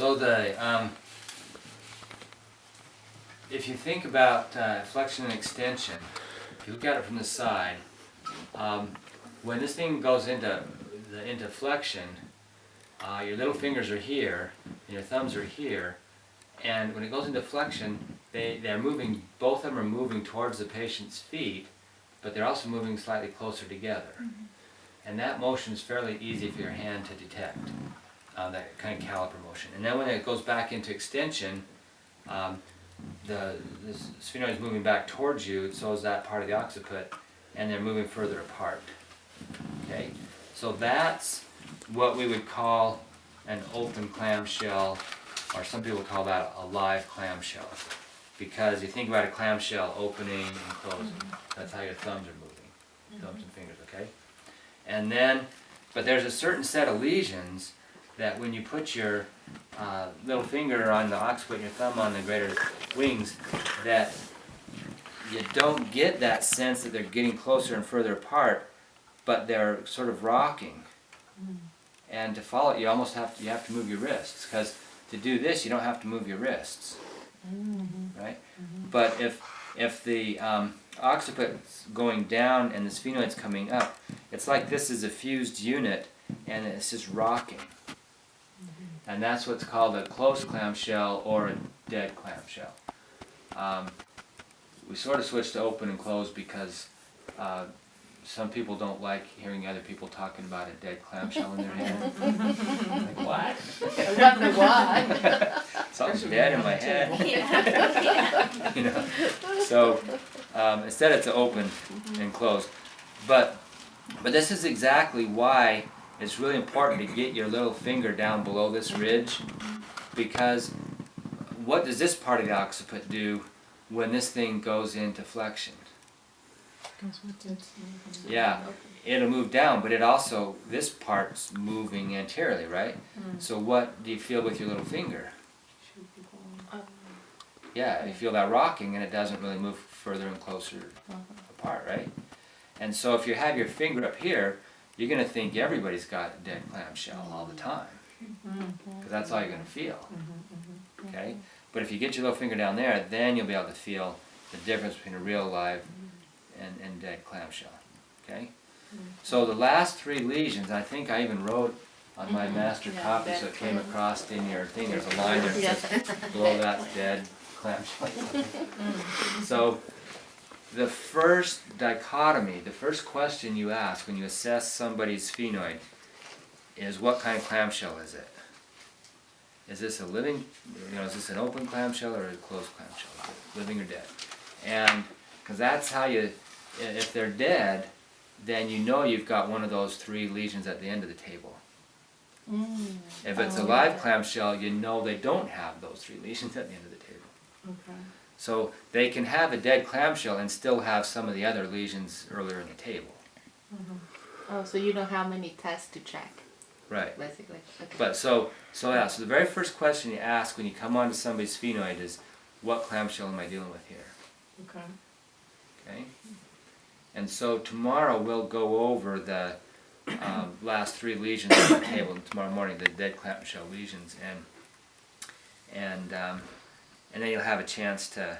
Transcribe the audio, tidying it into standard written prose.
So if you think about flexion and extension, if you look at it from the side, when this thing goes into flexion, your little fingers are here, and your thumbs are here, and when it goes into flexion, they're moving. Both of them are moving towards the patient's feet, but they're also moving slightly closer together. Mm-hmm. And that motion is fairly easy for your hand to detect, that kind of caliper motion. And then when it goes back into extension, the sphenoid is moving back towards you, so is that part of the occiput, and they're moving further apart. Okay, so that's what we would call an open clamshell, or some people call that a live clamshell, because you think about a clamshell opening and closing. Mm-hmm. That's how your thumbs are moving, mm-hmm. Thumbs and fingers. Okay, and then, but there's a certain set of lesions that when you put your little finger on the occiput and your thumb on the greater wings, that you don't get that sense that they're getting closer and further apart, but they're sort of rocking. Mm. And to follow it, you have to move your wrists, because to do this, you don't have to move your wrists, mm-hmm. Right? Mm-hmm. But if the occiput's going down and the sphenoid's coming up, it's like this is a fused unit, and it's just rocking. And that's what's called a closed clamshell or a dead clamshell. We sort of switched to open and closed because some people don't like hearing other people talking about a dead clamshell in their head. Like, what? I don't know why. Something's dead in my head. Yeah. You know. So instead it's open and closed. But this is exactly why it's really important to get your little finger down below this ridge, because what does this part of the occiput do when this thing goes into flexion? Yeah, it'll move down, but it also, this part's moving anteriorly, right? Mm. So what do you feel with your little finger? Yeah, you feel that rocking, and it doesn't really move further and closer apart, right? And so if you have your finger up here, you're going to think everybody's got a dead clamshell all the time, because that's all you're going to feel. Okay? But if you get your little finger down there, then you'll be able to feel the difference between a real live and dead clamshell. Okay? So the last three lesions, I think I even wrote on my master copy, so it came across in your thing. There's a line there that says, below that's dead clamshell. So the first dichotomy, the first question you ask when you assess somebody's sphenoid is, what kind of clamshell is it? Is this a living, is this an open clamshell or a closed clamshell? Is it living or dead? And because that's how you, if they're dead, then you know you've got one of those three lesions at the end of the table. If it's a live clamshell, you know they don't have those three lesions at the end of the table. Okay. So they can have a dead clamshell and still have some of the other lesions earlier in the table. Mm-hmm. Oh, so you know how many tests to check. Right. Basically. Okay. But so the very first question you ask when you come onto somebody's sphenoid is, what clamshell am I dealing with here? Okay. Okay. And so tomorrow we'll go over the last three lesions on the table. And tomorrow morning, the dead clamshell lesions, and then you'll have a chance to